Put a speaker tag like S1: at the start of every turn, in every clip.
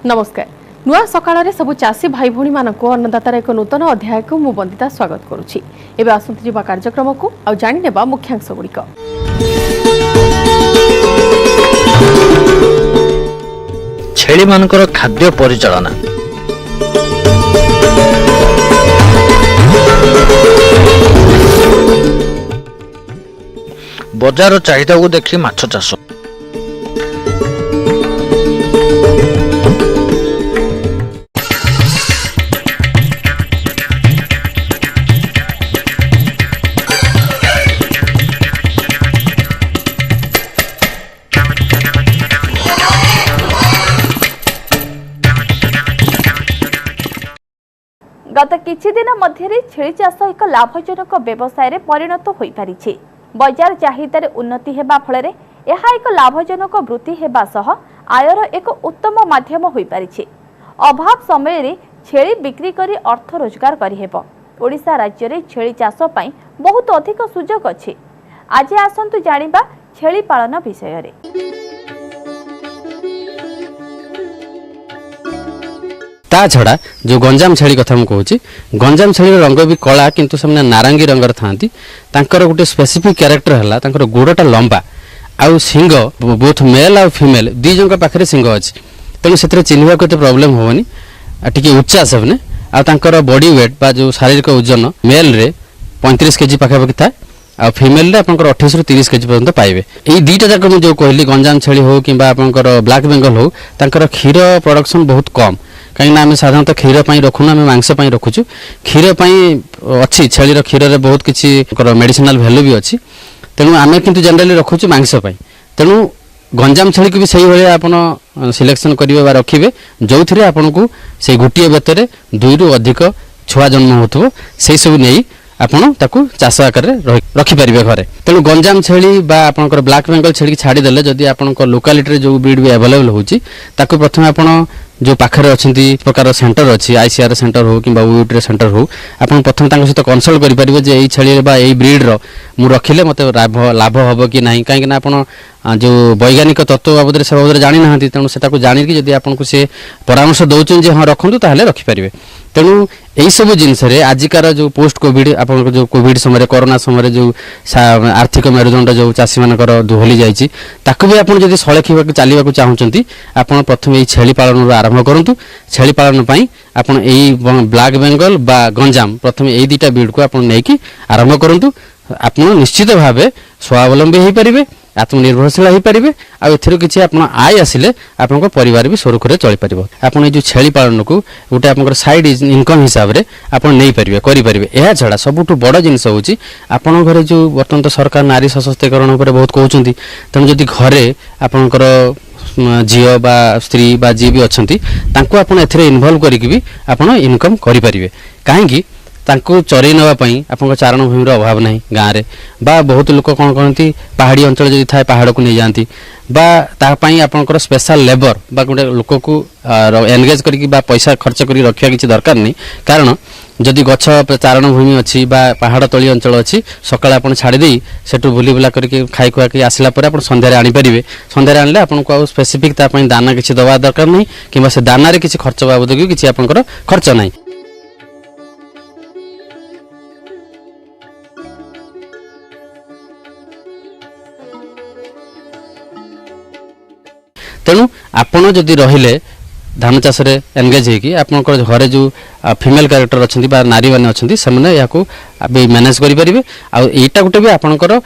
S1: नमस्कार नुआ सकाळ सबु चाषी भाई भौणी मानक अन्नदातार एक नूतन अध्याय को मु बंदिता स्वागत करुछि। एबे आसंती जीवा कार्यक्रम को आ जानि नेबा मुख्यांश गुड़िक।
S2: छेली मानकर खाद्य परिचालना, बजार चाहिदा को देखि माछ चाष,
S3: गत किछि दिन मध्यरे छेली चाष एक लाभजनक व्यवसाय रे परिणत होई पारिछि। बजार चाहिदार उन्नति हेबा फଳରେ ଏହା एक लाभजनक वृत्ति हेबा सह आयर एक उत्तम माध्यम होई पारिछि। अभाव समय रे छेली बिक्री करी अर्थ रोजगार करि हेबो। ओडिशा राज्य रे छेली चाष पई बहुत अधिक सुजोग अछि। आज आसंतु जानिबा छेली पालन विषय रे।
S4: ता छड़ा जो गंजाम छेली कथा मु कहूची, गंजाम छेली रंग भी कला किंतु से नारंगी रंगर थांती। तांकर गोटे स्पेसिफिक कैरेक्टर हला तांकर गोड़टा लंबा आउ सिंग बोथ मेल आउ फीमेल दी जंक पाखरे सिंग अछि। तेणु से चिन्हवा को प्रॉब्लम होवनी। टिके उच्चा सबने आ तांकर बॉडी वेट बा जो शारीरिक ओजन मेल रे 35 केजी पाखापाखि था आ फीमेल रे आपनकर 28 रु 30 केजी पर्यंत पाइबे। एई दीटा जाक मु जो कहली गंजाम छेली हो किबा आपनकर ब्लैक बेंगल हो तांकर क्षीर प्रोडक्शन बहुत कम। कहीं आम साधारणतः क्षीर पर रखुना आम मांस पर रखुचु। क्षीर पर अच्छी छेली क्षीर रे बहुत किसी मेडिसिनाल वैल्यू भी अच्छी। तेणु आम किंतु जनरली रखुचु मांस पर। तेणु गंजाम छेली को भी सही भाई आपन सिलेक्शन करेंगे बा रखिए जो थे आपन को से गोटे बेतर 2 रु अधिक छुआ जन्म होथबो से सब नहीं आपन ताकू चाष आकार रखिपारे घरे। तेणु गंजाम छेली बा आपनकर ब्लैक बेंगल छेली छाड़ी देले जदि आपनकर लोकालिटी रे जो ब्रीड भी अवेलेबल होची ताकू प्रथम आपन जो पाखरे अच्छी प्रकार सेंटर अच्छी आईसीआर सेंटर हो कि यूट्रे सेंटर हो आपन प्रथम तांको सहित कंसल्ट करि परिबे जे एई छेली बा एई ब्रीड रो मु रखिले मते लाभ हबो कि नाही। काहे कि ना आपन जो वैज्ञानिक तत्व बाबद से बाबद जानि नाहंती। तेणु सेटा को जानि कि जदि आपन को से परामर्श दउचन जे हां रखंतु ताहले रखि परिबे। तेणु यही सब जिनस आजिकार जो पोस्ट कोविड आप जो कोविड समय कोरोना समय जो आर्थिक मेरुदंड जो चाषी मानकर दोहली जाइए ताकू भी आपड़ जब सलखा चलने चाहते आपड़ प्रथम यही छेली पालन आरंभ करूँ। छेली पालन आपड़ यही ब्लैक बेंगल बा गंजाम प्रथम यही 2टा ब्रीड को आप नहीं आरंभ करूँ। आप निश्चित भाव स्वावलंबी हो पारे, आत्मनिर्भरशील हो पारे आ किसी आप आय आसिले आपन परिवार भी सुरखुरे चली पार। आप जो छेली पालन को गोटे आप साइड इनकम हिसाब से आप नहीं पारे करें। यह छड़ा सबुठ बड़ जिनस हूँ आपण घरे जो बर्तमान तो सरकार नारी सशक्तिकरण पर बहुत कहते। तेणु जदि घरे आपणकर झील बा स्त्री बा जी भी अच्छा तांको आपन एथिरे इन्वॉल्व करके भी आपन इनकम करें। कहीं तांको चरई नापी आप चारण भूमि अभाव नहीं गाँव में बा बहुत लोक कौन कहती पहाड़ी अंचल जब थाए पहाड़ को नहीं जाती बा तापाई आपनकर स्पेशल लेबर बा गोटे लोक को एनगेज करके बा पैसा खर्च कर रखा किसी दरकार नहीं। कारण जदि गछ चारण भूमि अच्छी बा पहाड़ तली अंचल अच्छी सकाଳେ आप छाड़ी सेठू बुली बुला करके खाई खुआ के आसला पर आप संध्यारे आनीपारे। संध्यारे आनले आपको आउ स्पेसिफिक दाना किसी दवा दरकार नहीं कि से दाना किसी खर्च बाबद किसी आपनकर खर्च नहीं। तेणु आपण जदि रहिले धान चाष रे एनगेज होगी आपनकर घरे जो फीमेल कैरेक्टर अच्छा नारी मैंने अच्छा से मैनेज करेंगे। आईटा गोटे भी आपनकर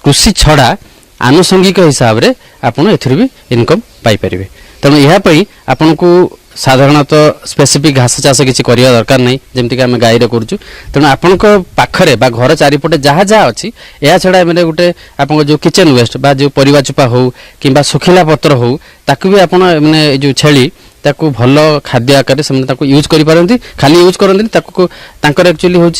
S4: कृषि छड़ा आनुषंगिक हिसाब से आपड़ ए इनकम पाइपर। तेणु यह आपन को साधारणतः स्पेसिफिक घास चाष किसी करवा दरकार नहीं जमीक आम गाई करुचु। तेणु आपण पाखरे बा घर चारिपटे जहाँ जहाँ अच्छी यह छड़ा मैंने गोटे आप जो किचन वेस्ट बा जो परिवा चुपा हो कि सुखिला पत्र हो ताकू भी आप मैंने जो छेली ताकू भल खाद्य आकार से यूज करें। खाली यूज करते एक्चुअली हूँ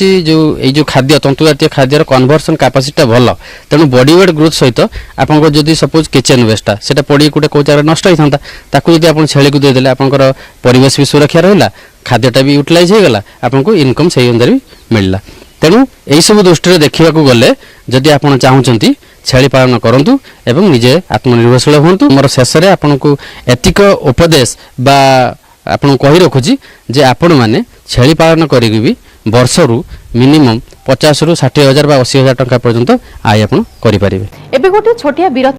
S4: जो खाद्य तंतु जातीय खाद्यर कन्वर्सन कैपेसिटी भल। तेणु बॉडी वेट ग्रोथ सहित आप जब सपोज किचन वेस्टा से पड़ी गोटे कौ जगह नष्ट होता ताकू जब आप छेली को देदेले आपंकर परिवेश भी सुरक्षा रहा खाद्यटा भी यूटिलाइज होगला आपको इनकम से अनुसार भी मिलला। तेणु यही सब दृष्टि देखा गले जदि आप चाहते छेली पालन करंतु एवं निजे आत्मनिर्भरशील हूँ। मोर शेष में आपन को एतिक उपदेश बा ଆପଣଙ୍କୁ କହି ରଖୁଛି ଯେ ଆପଣମାନେ ଛେଳି ପାଳନ କରିକି ବି ବର୍ଷରୁ ମିନିମମ୍ 50,000 ରୁ 60,000 ବା 80,000 ଟଙ୍କା ପର୍ଯ୍ୟନ୍ତ ଆୟ ଆପଣ କରିପାରିବେ।
S1: ଏବେ ଗୋଟିଏ ଛୋଟିଆ ବିରତି